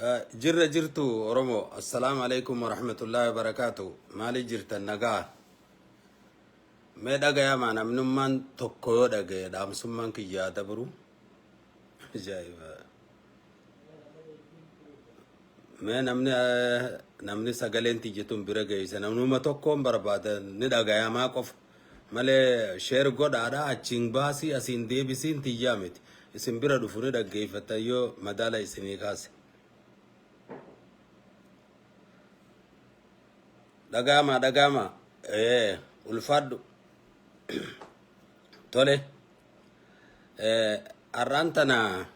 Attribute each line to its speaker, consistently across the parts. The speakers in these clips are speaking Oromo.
Speaker 1: jirtu oromoo assalaamu alaykum warahmatullahi wabarakatuh maali jirtan nagaa mee dhagayamaa namnummaan tokko yoo dhagaye dhaamsummaan kiyyaa dabru ajaa'iba mee namni sagaleen tiyyetuun bira geeyse namnuma tokkoon barbaada ni dhagayamaa qofa malee sheer godhaadha achiin baasii asiin deebisiin tiyyaa miti isin bira dhufu ni dhaggeeffata yoo madaala isinii kaase dagama ulfaddu tole arrantana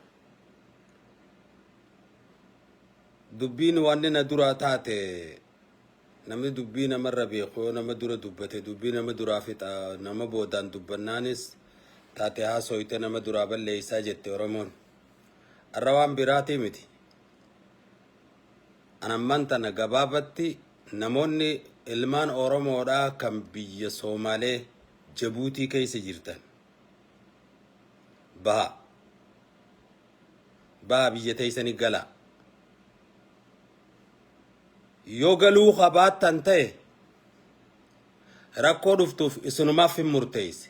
Speaker 1: dubbiin wanni na dura taate namni dubbii namarra beeku nama dura dubbate dubbii nama duraa fixa nama boodaan dubbannaanis taate haasoyte nama duraa balleeysaa jette oromoon arra waan biraatii miti anamman tana gabaabatti namoonni ilmaan oromoodhaa kan biyya Somaalee Jabuutii keessa jirtan baha biyya teessanii gala yoo galuu qabaattan ta'e rakkoo dhuftuuf isinumaaf hin murteesse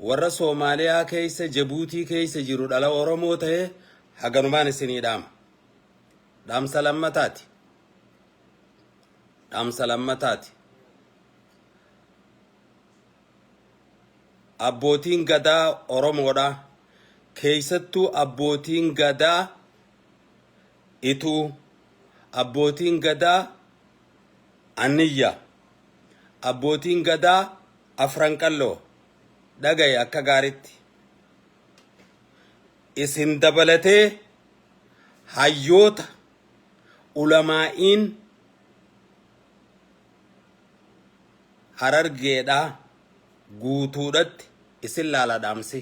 Speaker 1: warra Somaaliyaa keessa Jabuutii keessa jiru dhala oromoo ta'e haganumaan isinii dhaamsa lammataati abbootiin gadaa oromoodha keessattuu abbootiin gadaa ituu abbootiin gadaa aniyya abbootiin gadaa afran qalloo dhagaye akka gaaritti isin dabalatee hayyoota ulamaa'iin harargeedha guutuudhatti isin laala dhaamsi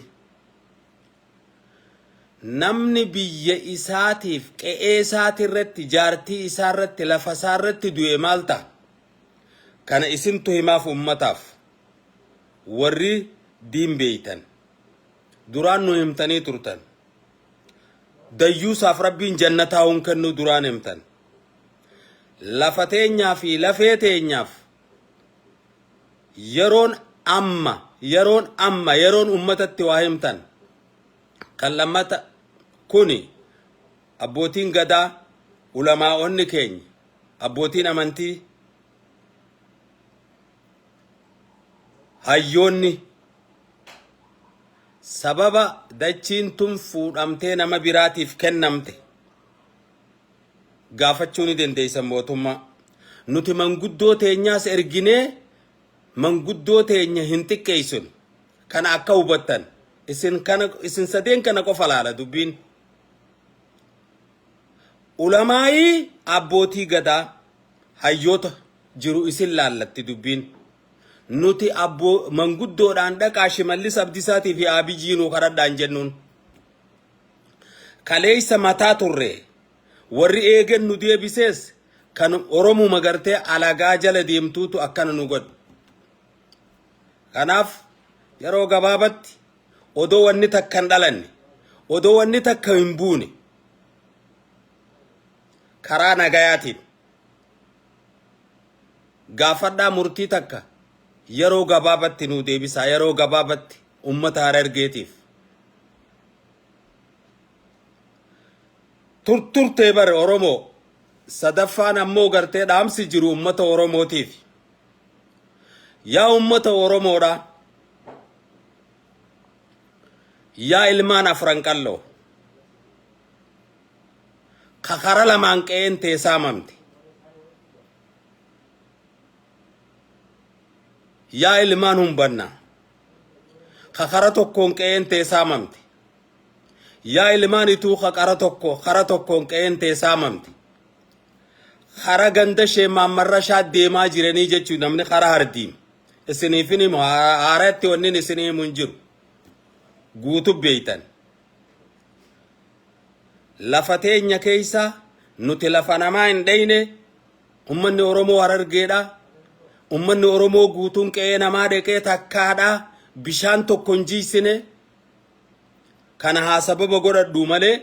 Speaker 1: namni biyya isaatiif qe'ee isaatirratti jaartii isaarratti lafa isaarratti du'e maalta kana isintu himaaf ummataaf warri diin beeytan duraan nu himtanii turtan dayyuusaaf rabbiin jannataa hun kennu duraan himtan lafa teenyaa fi lafee teenyaaf Yeroon amma Yeroon ummatatti waa himtan kan lammata kuni abbootiin gadaa ulamaa'onni keenya abbootiin amantii hayyoonni sababa dachiin tun fuudhamtee nama biraatiif kennamte gaafachuu ni dandeeysan mootummaa nuti manguddoo teenyaas erginee manguddoo teenya hin xiqqeessun kana akka hubattan isin sadeen kana qofa laala dubbiin ulamaa'ii abbootii gadaa hayyoota jiru isin laallatti dubbiin nuti manguddoodhaan dhaqaa shimallis abdisaatii fi abiyyiinuu karadhaan jennuun kaleeysa mataa turre warri eegen nu deebisees kan oromoo magartee alagaa jala deemtuutu akkana nu godhu kanaaf yeroo gabaabatti odoo wanni takka hin dhalanne odoo wanni takka hin buune karaa nagayaatiin gaafadhaa murtii takka yeroo gabaabatti nu deebisaa yeroo gabaabatti ummata harargeetiif turturtee bare oromoo sadaffaan ammoo gartee dhaamsi jiru ummata oromootiif yaa ummata oromoodha yaa ilmaan afran qalloo kakara lamaan qe'een teessaamamte yaa ilmaan humbanna kakara tokkoon qe'een teessaamamte yaa ilmaan ituu kakara tokkoon qe'een teessaamamte kara ganda sheemammarra shaa deemaa jiranii jechuu namni kara hardiim isiniifin himu haaratti wannin isinii himu hin jiru guutu beeytan lafa teenya keeysa nuti lafa namaa hin dheyne ummanni oromoo harargeedha ummanni oromoo guutuun qe'ee namaa dheqee takkaadha bishaan tokko hin jiisine kana haa sababa godhadhu malee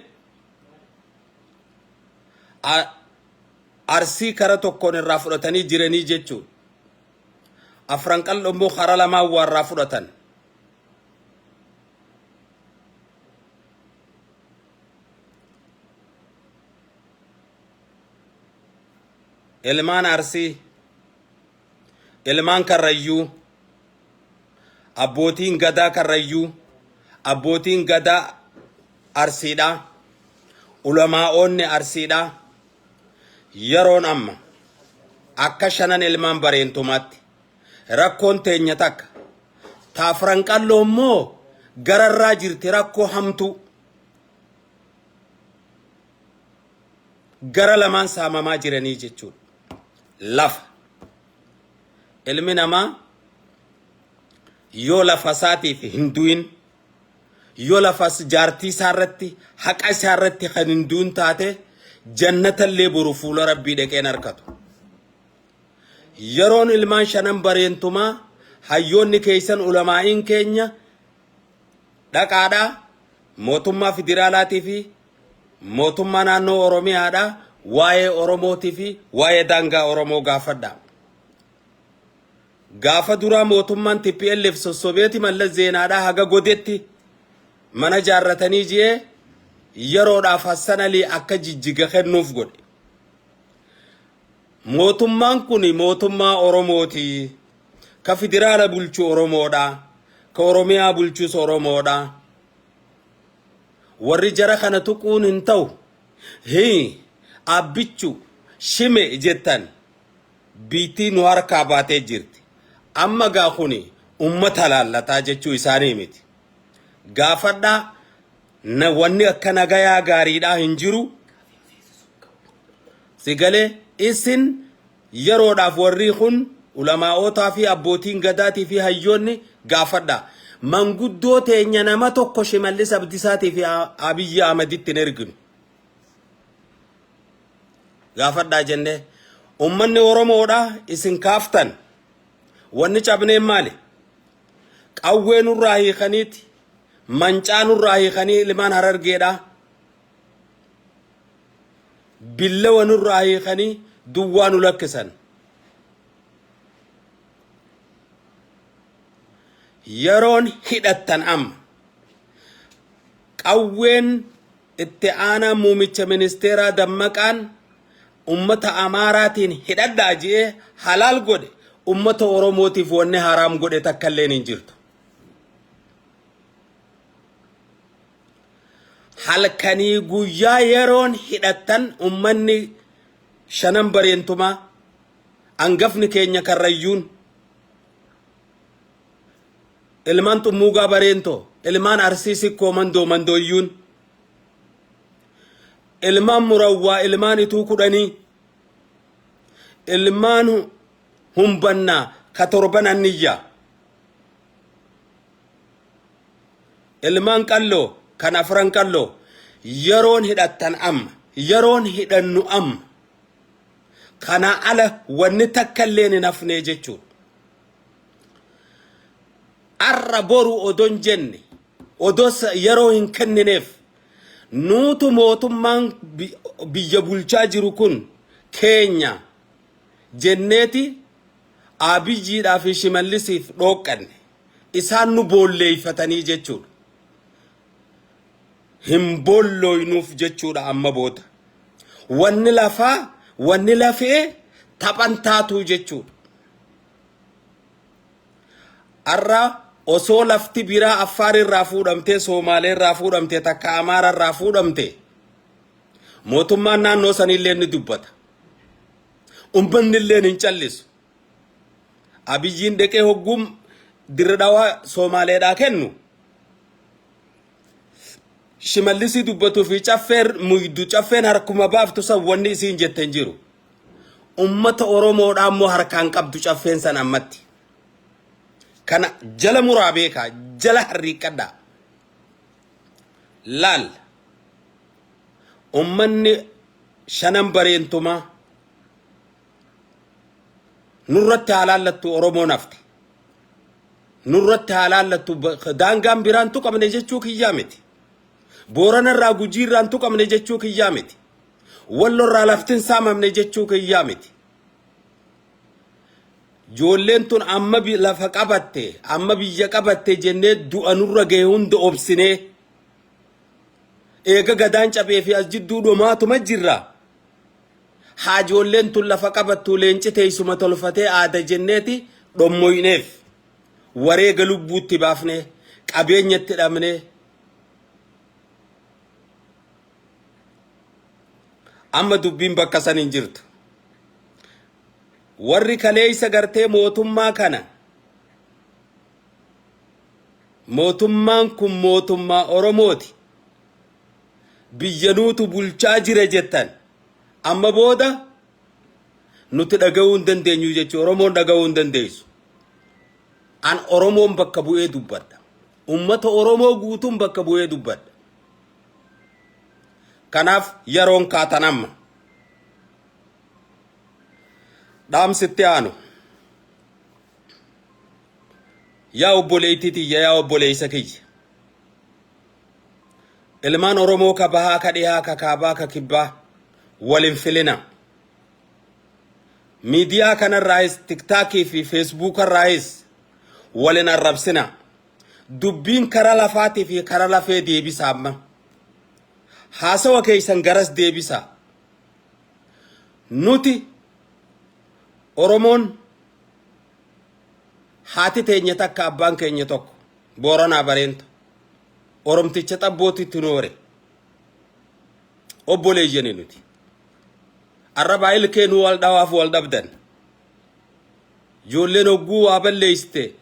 Speaker 1: arsii kara tokkoon irraa fudhatanii jiranii jechuudha. Afran qal'oo immoo kara lamaan warraa fudhatan. Ilmaan arsii, ilmaan karrayyuu, abbootiin gadaa karrayyuu, abbootiin gadaa arsiidha, ulamaa'oonni arsiidha. Yeroon amma akka shanan ilmaan bareentumaatti rakkoon teenya takka taafran qalloo immoo gararraa jirti rakkoo hamtuu gara lamaan saamamaa jiranii jechuudha. Lafa ilmi namaa yoo lafa isaatiif hin du'in yoo lafa jaartii isaarratti haqa isaarratti kan hin du'in taate jannatallee boru fuula rabbii dhaqeen harkatu. Yeroon ilmaan shanan bareentumaa hayyoonni keessan ulamaa'iin keenya dhaqaadhaa mootummaa federaalaatii fi mootummaa naannoo Oromiyaadhaa waa'ee Oromootii fi waa'ee daangaa Oromoo gaafadhaa. Gaafa duraa mootummaan TPLF sossobeeti mallas zeenaadhaa haga godetti mana jaarratanii ji'ee yeroodhaaf hassanalii akka jijjiga kennuuf godhe. Mootummaan kun mootummaa Oromooti. Ka federaala bulchu Oromoodha. Ka Oromiyaa bulchus Oromoodha. Warri jara kana tuquun hin ta'u. Abbichu shime jettan biitii nu harkaa baatee jirti. Amma gaa kuni ummata laallataa jechuu isaanii miti. Gaafadhaa na wanni akka nagayaa gaariidhaa hin jiru. Sigalee isin yeroodhaaf warri kun ulamaa'ootaa fi abbootiin gadaatii fi hayyoonni gaafadhaa. Manguddoo teenya nama tokko Shimallis Abdiisaatii fi Abiyyi Ahmeditti hin erginu. Gaafadhaa jennee ummanni Oromoodhaa isin kaaftan wanni cabneen maali? Qawwee nurraa hiikaniiti, mancaa nurraa hiikanii ilmaan Harargeedhaa, billawa nurraa hiikanii duwwaa nu lakkisan. Yeroon hidhattan amma qawween itti aanaa muumicha ministeeraa Dammaqaan ummata Amaaraatiin hidhadhaa ji'ee halaal godhe ummata Oromootiif wanni haraam godhe takkalleen hin jirtu. Halkanii guyyaa yeroon hidhattan ummanni shanan bareentumaa angafni keenya karrayyuun ilmaan xummuugaa bareentoo ilmaan arsii sikkoo mandooyyuun ilmaan murawwaa ilmaan ituu kudhanii ilmaan humbannaa ka torban anniyyaa ilmaan qalloo kan afran qalloo yeroon hidhattan amma yeroon hidhannu amma kana ala wanni takkalleen hin hafnee jechuudha. Arra boru odon jenne odos yeroo hin kennineef nuutu mootummaan biyya bulchaa jiru kun keenya jenneeti Abiyyiidhaa fi Shimallisiif dhooqqanne isaan nu boolleeyfatanii jechuudha. Hin boolloynuuf jechuudha amma booda. Wanni lafee taphan taatuu jechuudha. Arra osoo lafti biraa Affaar irraa fuudhamtee Somaalee irraa fuudhamtee takka Amaara irraa fuudhamtee mootummaan naannoo sanillee ni dubbata. Ummanni illee hin callisu. Abiyyiin deqee hoggum dirmadhaa Somaaleedhaa kennu Shimallisi dubbatu fi caffeen harkuma baaftu san wanni isiin jette hin jiru. Ummata Oromoodhaa immoo harkaan qabdu caffeen san ammatti. Kana jala muraa beekaa jala harriiqadhaa. Laal ummanni shanan bareentumaa nurratti haalaallattu Oromoo nafti. Nurratti haalaallattu daangaan biraan tuqamne jechuu kiyyaa miti. Boorana irraa Gujii irraan tuqamne jechuu kiyyaa miti. wallorraa laftin saamamne jechuu kiyyaa miti. Ijoolleen tun amma lafa qabatte amma biyya qabatte jennee du'a nurra ga'e hunda obsinee eega gadaan cabee fi as jidduu dhumaatuma jirra. Haa ijoolleen tun lafa qabattu leenci teessuma tolfatee aada jenneeti dhommoyneef wareega lubbuutti baafnee qabeenyatti dhabnee amma dubbiin bakka san hin jirtu. Warri kaleessa gartee mootummaa kana mootummaan kun mootummaa Oromooti biyyanuutu bulchaa jira jettan amma booda nuti dhaga'uu hin dandeenyu jechuudha. Oromoon dhaga'uu hin dandeessu. An Oromoon bakka bu'ee dubbadha. Ummata Oromoo guutuun bakka bu'ee dubbadha. Kanaaf yeroon kaatan amma. Dhaamsitti aanu. Yaa obboleettii tiyya yaa obboleessa kiyya. Ilmaan Oromoo ka bahaa ka dhihaa ka kaabaa ka kibbaa walin filina. Miidiyaa kanarraayis tiktaakii fi feesbuukarraayis walin arrabsina. Dubbiin kara lafaatii fi kara lafee deebisa amma. Haasawa keeysan garas deebisa. Nuti Oromoon haati teenya takka abbaan keenya tokko Booranaa Bareento Oromticha xabbootitti noore obboleeyyanii nuti. Arrabaa ilkeenuu wal dhawaaf wal dhabdan. Ijoolleen hogguu waa balleeyste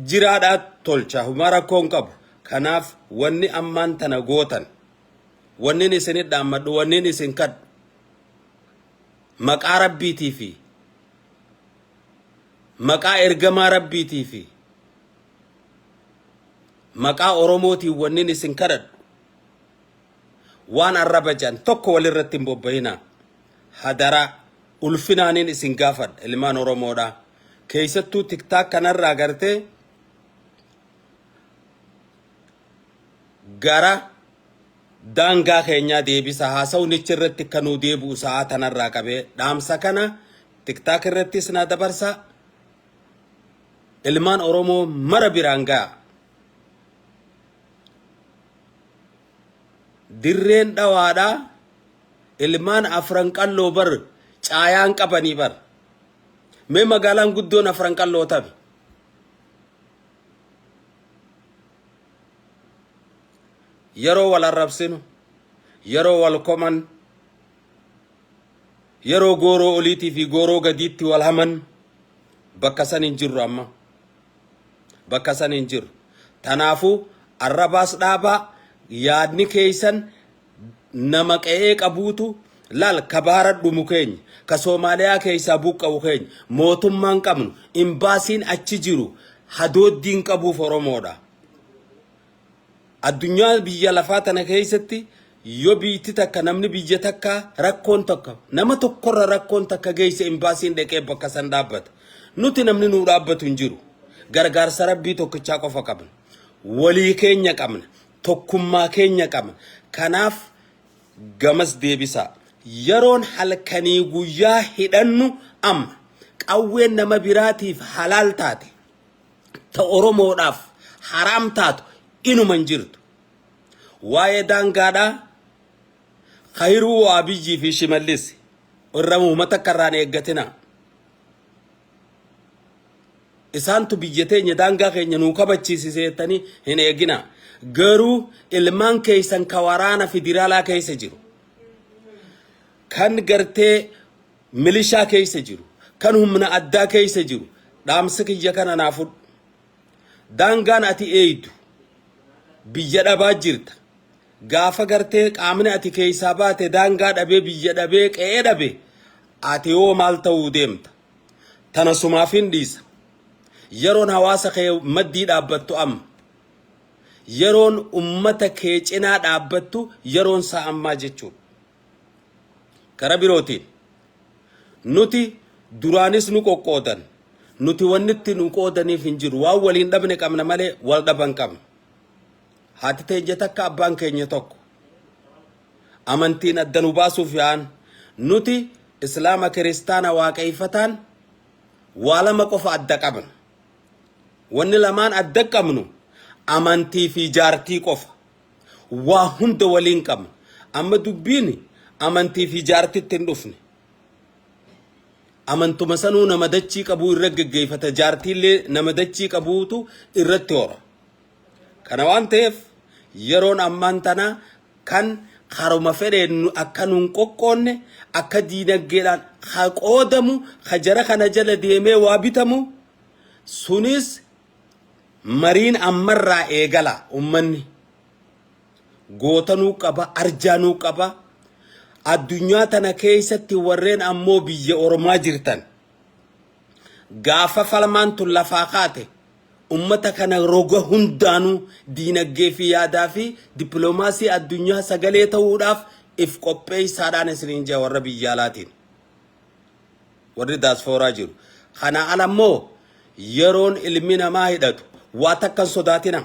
Speaker 1: jiraadhaa tolcha huma rakkoon qabu. Kanaaf wanni ammaan tana gootan wannin isinit dhaammadhu wannin isin kadhu maqaa rabbiitii fi maqaa ergamaa rabbiitii fi maqaa Oromootii wannin isin kadhadhu waan arraba jan tokko walirratti hin bobba'inaa. Hadara ulfinaanin isin gaafadha ilmaan Oromoodha. Keessattuu tiktaak kanarraa gartee gara daangaa keenyaa deebisa. Haasawni irratti kanuu deebi'u sa'a tanarraa qabee dhaamsa kana tiktaak irrattis na dabarsa. Ilmaan Oromoo mara biraan ga'a. Dirreen dhawaadhaa ilmaan afran qalloo bar caayaan qabanii bar. Mee magaalaan guddoon afran qalloo tabi. Yeroo wal arrabsinu, yeroo wal koman, yeroo gooroo oliitii fi gooroo gadiitti wal haman bakka san hin jirru amma. Bakka san hin jiru. Tanaafuu arrabaas dhaabaa yaadni keeysan nama qe'ee qabuutu laal ka baaradhu mu keenya ka Soomaaliyaa keessaa buqqa'u keenya mootummaan qabnu imbaasiin achi jiru hadooddiin qabuuf Oromoodha. Addunyaa biyya lafaa tana keessatti yoo biitti takka namni biyya takka rakkoon takka nama tokkorra rakkoon takka geesse imbaasiin dhaqee bakka san dhaabbata. Nuti namni nuu dhaabbatu hin jiru. Gargaarsa rabbii tokkichaa qofa qabna. Walii keenya qabna. Tokkummaa keenya qabna. Kanaaf gamas deebisa. Yeroon halkanii guyyaa hidhannu amma qawween nama biraatiif halaal taate ta Oromoodhaaf haraam taatu inuman jirtu. Waa'ee daangaadhaa khayruu waa biyyii fi shimallis irra Umatta karraan eeggatina. Isaantu biyya teenya daangaa keenya nuu kabachiisiseetanii hin eegina. Garuu ilmaan keeysan ka waraana federaalaa keessa jiru. Kan gartee milishaa keessa jiru. Kan humna addaa keessa jiru. Dhaamsa kiyya kana naafudhu. Daangaan ati eeydu biyya dhabaa jirta. Gaafa gartee qaamni ati keeysaa baate daangaa dhabee biyya dhabee qe'ee dhabee ati yoo maal ta'uu deemta. Tana sumaaf hin dhiisa. Yeroon hawaasa kee maddii dhaabbattu amma. Yeroon ummata kee cinaa dhaabbattu yeroon saa ammaa jechuudha. Kara birootiin nuti duraanis nu qoqqoodan nuti wannitti nu qoodaniif hin jiru waan waliin dhabne qabna malee wal dhaban qabna. Haati teenya takka abbaan keenya tokko amantiin adda nu baasuuf yaa'an nuti islaama kiristaana waaqeeffataan waa lama qofa adda qabna. Wanni lamaan adda qabnu amantii fi jaartii qofa. Waa hunda waliin qabna. Amma dubbiin amantii fi jaartitti hin dhufne. Amantuma sanuu nama dachii qabuu irra geggeeffata, jaartiillee nama dachii qabuutu irratti hora. Kana waan ta'eef yeroon ammaan tana kan haruma fedheen akka nuun qoqqoonne akka diinagdeedhaan haa qoodamu haa jara kana jala deemee waa bitamu sunis mariin ammarraa eegala. Ummanni gootanuu qaba, arjaanuu qaba. Addunyaa tana keessatti warreen ammoo biyya Oromaa jirtan gaafa falmaan tun lafaa kaate ummata kana roga hundaanuu diinagdee fi yaadaa fi dippiloomaasii addunyaa sagalee ta'uudhaaf if qopheessaadhaan isiniin jaa warra biyya alaatiin warri daasfooraa jiru. Kana alammoo yeroon ilmi namaa hidhatu waa takkan sodaatina.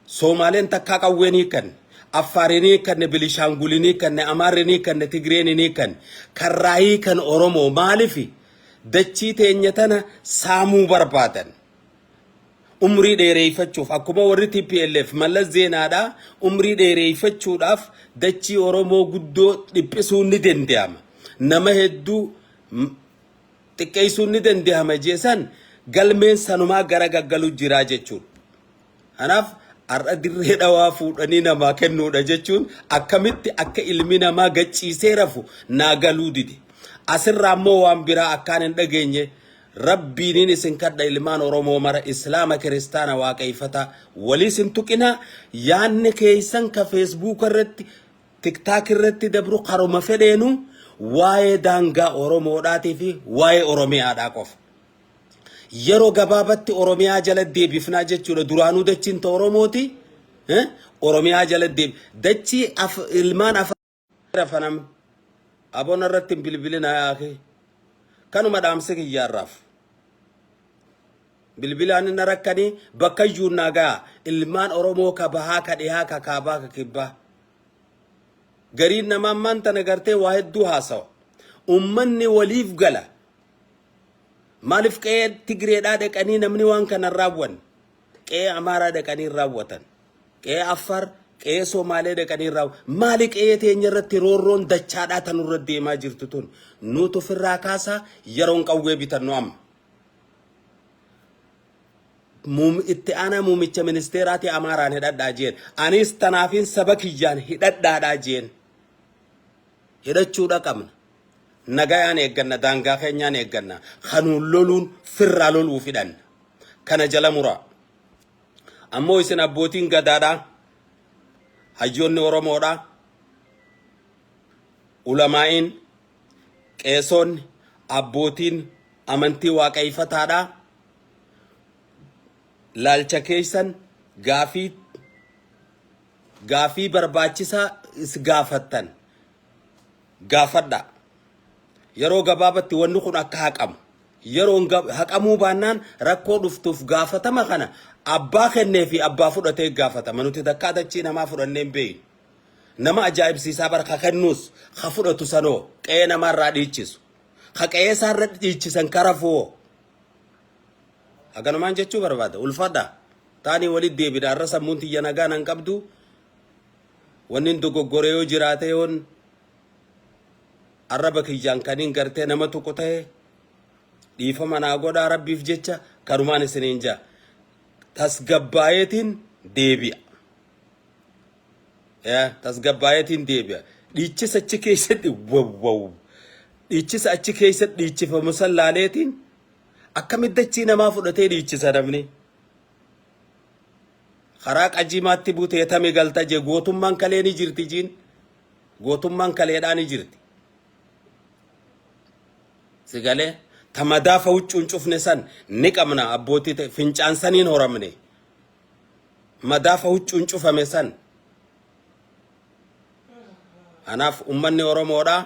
Speaker 1: Soomaaleen takkaa qawweenii kan Afaarinii kan Bilishaangulinii kan Amaarinii kan Tigreenii kan Karraayii kan Oromoo maalifi dachii teenya tana saamuu barbaadan. Umrii dheereeffachuuf akkuma warri TPLF Mallas Zeenaadhaa umrii dheereeffachuudhaaf dachii Oromoo guddoo dhiphisuu ni danda'ama. Nama hedduu xiqqeessuu ni danda'ama jeesan galmeen sanumaa gara gaggaluu jiraa jechuudha. Kanaaf arra dirree dhawaa fuudhanii namaa kennuudha jechuun akkamitti akka ilmi namaa gachiisee rafu naa galuu dide. Asirraa ammoo waan biraa akkaan hin dhageenye rabbiin isin kadha ilmaan Oromoo mara islaama kiristaana waaqeeffata walii sin tuqina. Yaanni keessan ka Facebook irratti TikTok irratti dabru qaruma fedheenu waa'ee daangaa Oromoodhaatii fi waa'ee Oromiyaadhaa qofa. Yeroo gabaabatti Oromiyaa jala deebifnaa jechuudha. Duraanuu dachiin ta Oromooti Oromiyaa jala deebi dachii ilmaan afanam aboon irratti bilbilina yaake kanuma dhaamse kiyyaarraaf bilbilaan inni rakkanii bakka iyyuu nagaa ilmaan Oromoo ka bahaa ka dhihaa ka kaabaa ka kibbaa gariin nama ammaan tana gartee waa hedduu haasawa. Ummanni waliif gala. Maalif qe'ee Tigreedhaa dhaqanii namni waan kana raawwan qe'ee Amaaraa dhaqanii raawwatan qe'ee Affaar qe'ee Somaalee dhaqanii raawwatan maali qe'ee teenya irratti roorroon dachaadhaa tanurra deemaa jirtu tun nuutu ofirraa kaasaa yeroon qawwee bitannu amma. Itti aanaa muumicha ministeeraati Amaaraan hidhadhaa jeen anis tanaafiin saba kiyyaan hidhadhaadhaa jeen hidhachuudha qabna. Nagayaan eegganna daangaa keenyaan eegganna kanuun loluun firraa loluu fidhan kana jala muraa. Ammoo isin abbootiin gadaadhaa hayyoonni Oromoodhaa ulamaa'iin qeesonni abbootiin amantii waaqeeffataadhaa laalcha keessan gaafii barbaachisaa is gaafattan gaafadha. Yeroo gabaabatti wanni kun akka haqamu yeroon haqamuu baannaan rakkoo dhuftuuf gaafatama kana abbaa kennee fi abbaa fudhatee gaafatama. Nuti takkaa dachii namaa fudhannee hin beeynu. Nama ajaa'ibsiisaa barka kennuus ha fudhatu sanoo qe'ee namaarraa dhiichisu ha qe'ee isaarra dhiichisan karafoo haganumaan jechuu barbaada. Ulfadha taanii walit deebidha. Arra sammuun tiyya nagaa nan qabdu wanni dogoggoree yoo jiraate yoon arraba kiyyaan kaniin gartee nama tokko ta'e dhiifama naa godhaa rabbiif jecha kanumaan isiniin jaa tasgabbaayeetiin deebi'a. Tasgabbaayeetiin deebi'a. Dhiichisa achi keessatti dhiichisa achi keessatti dhiichifamu sallaaleetiin akkamitti dachii namaa fudhatee dhiichisa namni. Karaa qajimaatti buteetame galta jee gootummaan kalee ni jirti jiin gootummaan kaleedhaa ni jirti. Sigalee tamadaafa huccuun cufne san ni qabna abbootii fincaan saniin horamne madaafa huccuun cufame san. Anaaf ummanni Oromoodhaa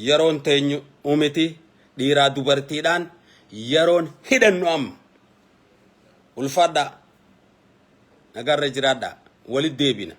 Speaker 1: yeroon teenyu umiti dhiiraa dubartiidhaan yeroon hidhannu amma. Ulfadha nagarra jiraadha walit deebina.